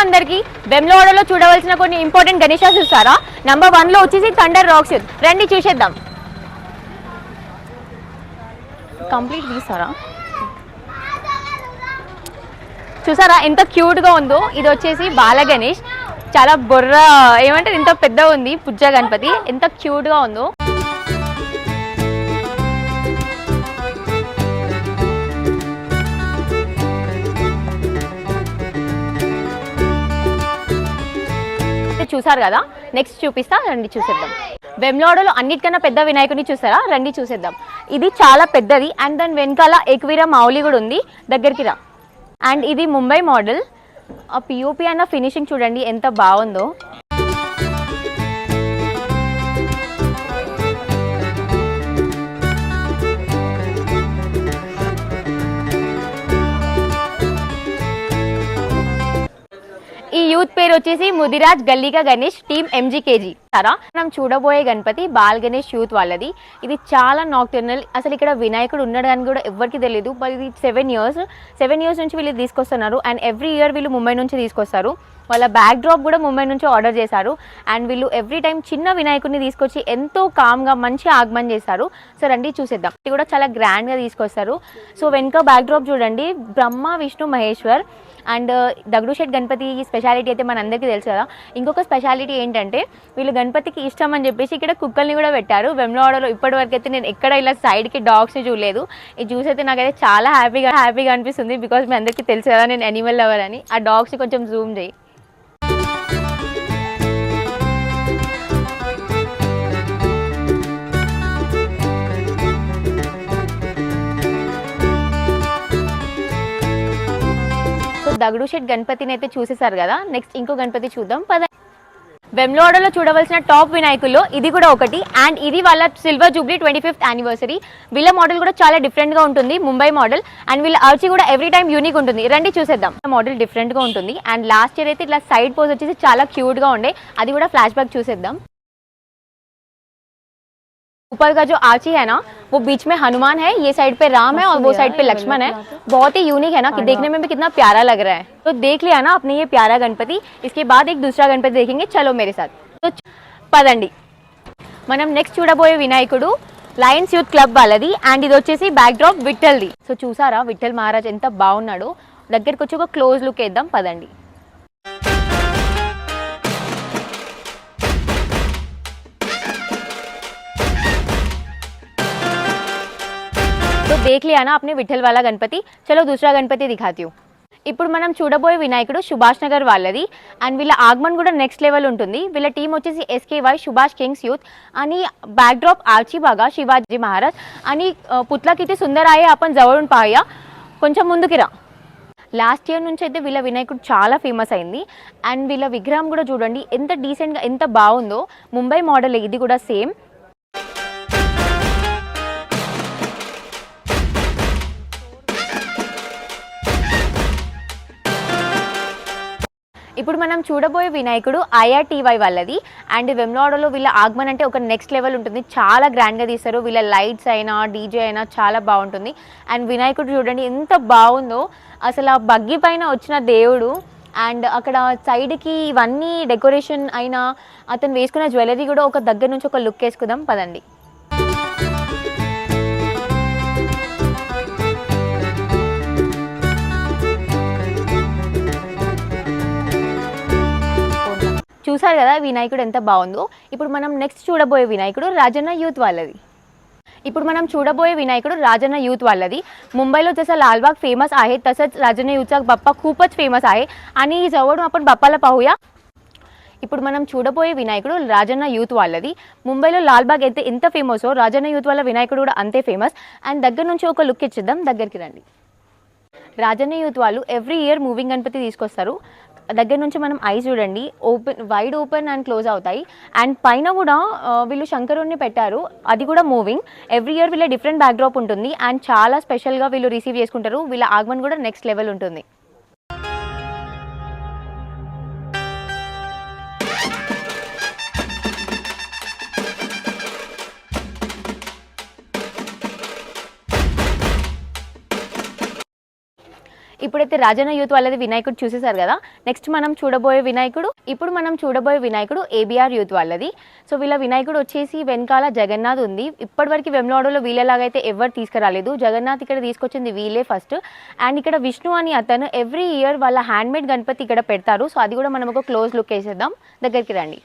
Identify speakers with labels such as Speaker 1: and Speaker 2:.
Speaker 1: అందరికి వెమ్లవాడలో చూడవలసిన కొన్ని ఇంపార్టెంట్ గణేషాస్ చూస్తారా. నంబర్ 1 లో వచ్చేసి థండర్ రాక్స్. రండి చూసేద్దాం. కంప్లీట్ తీస్తారా? చూసారా ఎంత క్యూట్ గా ఉందో. ఇది వచ్చేసి బాల గణేష్, చాలా బొర్ర ఏమంటారు, ఇంత పెద్ద ఉంది. పుజ్జ గణపతి ఎంత క్యూట్ గా ఉందో. చూసారు కదా, నెక్స్ట్ చూపిస్తా, రండి చూసేద్దాం. వెమ్లవాడలో అన్నిటికన్నా పెద్ద వినాయకుడిని చూసారా, రండి చూసేద్దాం. ఇది చాలా పెద్దది అండ్ దాని వెనకాల ఏకవీర మావులి కూడా ఉంది, దగ్గరికి రా. అండ్ ఇది ముంబై మోడల్. ఆ పిఓపి అన్న ఫినిషింగ్ చూడండి ఎంత బాగుందో. ఈ యూత్ పేరు వచ్చేసి ముదిరాజ్ గల్లీకా గణేష్ టీమ్ ఎంజీకేజీ. సరా మనం చూడబోయే గణపతి బాల్ గణేష్ యూత్ వాళ్ళది. ఇది చాలా నాక్టర్నల్. అసలు ఇక్కడ వినాయకుడు ఉన్నాడు అని కూడా ఎవరికి తెలియదు. బట్ ఇది 7 ఇయర్స్ నుంచి వీళ్ళు తీసుకొస్తున్నారు. అండ్ ఎవ్రీ ఇయర్ వీళ్ళు ముంబై నుంచి తీసుకొస్తారు. వాళ్ళ బ్యాక్ డ్రాప్ కూడా ముంబై నుంచి ఆర్డర్ చేశారు. అండ్ వీళ్ళు ఎవ్రీ టైం చిన్న వినాయకుడిని తీసుకొచ్చి ఎంతో కామ్గా మంచి ఆగమన్ చేశారు. సో రండి చూసేద్దాం. ఇది కూడా చాలా గ్రాండ్గా తీసుకొస్తారు. సో వెనుక బ్యాక్ డ్రాప్ చూడండి, Brahma Vishnu Maheshwar. And Dagdusheth Ganapati speciality అయితే మన అందరికీ తెలుసు కదా. ఇంకొక స్పెషాలిటీ ఏంటంటే వీళ్ళు గణపతికి ఇష్టం అని చెప్పేసి ఇక్కడ కుక్కల్ని కూడా పెట్టారు. వెమ్లవాడలో ఇప్పటి వరకు అయితే నేను ఎక్కడ ఇలా సైడ్కి డాగ్స్ని చూడలేదు. ఇది చూసైతే నాకైతే చాలా హ్యాపీగా అనిపిస్తుంది. బికాజ్ మీ అందరికీ తెలుసు కదా నేను యానిమల్ లవర్ అని. ఆ డాగ్స్ని కొంచెం జూమ్ చేయి. దగడు షెట్ గణపతిని అయితే చూసేసారు కదా. నెక్స్ట్ ఇంకో గణపతి చూద్దాం పద. వెమ్లవాడలో చూడవలసిన టాప్ వినాయకుల్లో ఇది కూడా ఒకటి. అండ్ ఇది వాళ్ళ సిల్వర్ జూబ్లీ 25th యానివర్సరీ. వీళ్ళ మోడల్ కూడా చాలా డిఫరెంట్ గా ఉంటుంది, ముంబై మోడల్. అండ్ వీళ్ళ ఆర్చి కూడా ఎవ్రీ టైం యూనిక్ ఉంటుంది. రండి చూసేద్దాం. మోడల్ డిఫరెంట్ గా ఉంటుంది. అండ్ లాస్ట్ ఇయర్ అయితే ఇట్లా సైడ్ పోజ్ వచ్చేసి చాలా క్యూట్ గా ఉండే, అది కూడా ఫ్లాష్ బ్యాక్ చూసేద్దాం. ऊपर का जो आर्ची है ना वो बीच में हनुमान है, ये साइड पे राम है और वो साइड पे लक्ष्मण है. बहुत ही यूनिक है ना कि देखने में भी कितना प्यारा लग रहा है. तो देख लिया ना अपने ये प्यारा गणपति. इसके बाद एक दूसरा गणपति देखेंगे. चलो मेरे साथ. तो పదండి. మనం నెక్స్ట్ చూడబోయే వినాయకుడు లయన్స్ యూత్ క్లబ్ వాళ్ళది. అండ్ ఇది వచ్చేసి బ్యాక్ డ్రాప్ విఠల్ది. సో చూసారా విఠల్ మహారాజ్ ఎంత బాగున్నాడో. దగ్గరికి వచ్చి ఒక క్లోజ్ లుక్ వేద్దాం పదండి. तो देख लिया ना आपने विठल वाला गणपति. चलो दूसरा गणपति दिखाती हूँ. ఇప్పుడు మనం చూడబోయే వినాయకుడు సుభాష్ నగర్ వాళ్ళది. అండ్ వీళ్ళ ఆగమన్ కూడా నెక్స్ట్ లెవెల్ ఉంటుంది. వీళ్ళ టీం వచ్చేసి SKY सुभाष किंग्स यूथ. आणि बॅकड्रॉप आर्ची बघा शिवाजी महाराज. आणि पुतला किती सुंदर आहे आपण जवळून पाहूया. కొంచెం ముందుకి రా. లాస్ట్ ఇయర్ నుంచి అయితే వీళ్ళ వినాయకుడు చాలా ఫేమస్ అయింది. అండ్ వీళ్ళ విగ్రహం కూడా చూడండి ఎంత డీసెంట్గా ఎంత బాగుందో. ముంబై మోడల్ ఇది కూడా సేమ్. ఇప్పుడు మనం చూడబోయే వినాయకుడు IRTY వాళ్ళది. అండ్ వెమ్లవాడలో వీళ్ళ ఆగమన్ అంటే ఒక నెక్స్ట్ లెవెల్ ఉంటుంది. చాలా గ్రాండ్గా తీస్తారు. వీళ్ళ లైట్స్ అయినా డీజే అయినా చాలా బాగుంటుంది. అండ్ వినాయకుడు చూడండి ఎంత బాగుందో. అసలు ఆ బగ్గి పైన వచ్చిన దేవుడు. అండ్ అక్కడ సైడ్కి ఇవన్నీ డెకరేషన్ అయినా అతను వేసుకున్న జ్యువెలరీ కూడా ఒక దగ్గర నుంచి ఒక లుక్ వేసుకుందాం పదండి. చూసారు కదా వినాయకుడు ఎంత బాగుందో. ఇప్పుడు మనం నెక్స్ట్ చూడబోయే వినాయకుడు రాజన్న యూత్ వాళ్ళది. मुंबईला जसं लालबाग फेमस आहे तसंच राजन यूथचा बाप्पा खूपच फेमस आहे. आणि जवळून आपण बाप्पाला पाहूया. ఇప్పుడు మనం చూడబోయే వినాయకుడు రాజన్న యూత్ వాళ్ళది. ముంబైలో లాల్బాగ్ అయితే ఎంత ఫేమసో రాజన్న యూత్ వాళ్ళ వినాయకుడు కూడా అంతే ఫేమస్. అండ్ దగ్గర నుంచి ఒక లుక్ ఇచ్చేద్దాం, దగ్గరికి రండి. రాజన్న యూత్ వాళ్ళు ఎవ్రీ ఇయర్ మూవింగ్ గణపతి తీసుకొస్తారు. దగ్గర నుంచి మనం ఐస్ చూడండి వైడ్ ఓపెన్ అండ్ క్లోజ్ అవుతాయి. అండ్ పైన కూడా వీళ్ళు శంకరుణ్ణి పెట్టారు, అది కూడా మూవింగ్. ఎవ్రీ ఇయర్ వీళ్ళ డిఫరెంట్ బ్యాక్ డ్రాప్ ఉంటుంది. అండ్ చాలా స్పెషల్గా వీళ్ళు రిసీవ్ చేసుకుంటారు. వీళ్ళ ఆగమన్ కూడా నెక్స్ట్ లెవెల్ ఉంటుంది. ఇప్పుడైతే రాజన్న యూత్ వాళ్ళది వినాయకుడు చూసేసారు కదా, నెక్స్ట్ మనం చూడబోయే వినాయకుడు ఏబిఆర్ యూత్ వాళ్ళది. సో వీళ్ళ వినాయకుడు వచ్చేసి వెనకాల జగన్నాథ్ ఉంది. ఇప్పటివరకు వెమ్లవాడలో వీళ్ళలాగైతే ఎవరు తీసుకురాలేదు, జగన్నాథ్ ఇక్కడ తీసుకొచ్చింది వీళ్ళే ఫస్ట్. అండ్ ఇక్కడ విష్ణు అని అతను ఎవ్రీ ఇయర్ వాళ్ళ హ్యాండ్మేడ్ గణపతి ఇక్కడ పెడతారు. సో అది కూడా మనం ఒక క్లోజ్ లుక్ వేసేద్దాం, దగ్గరికి రండి.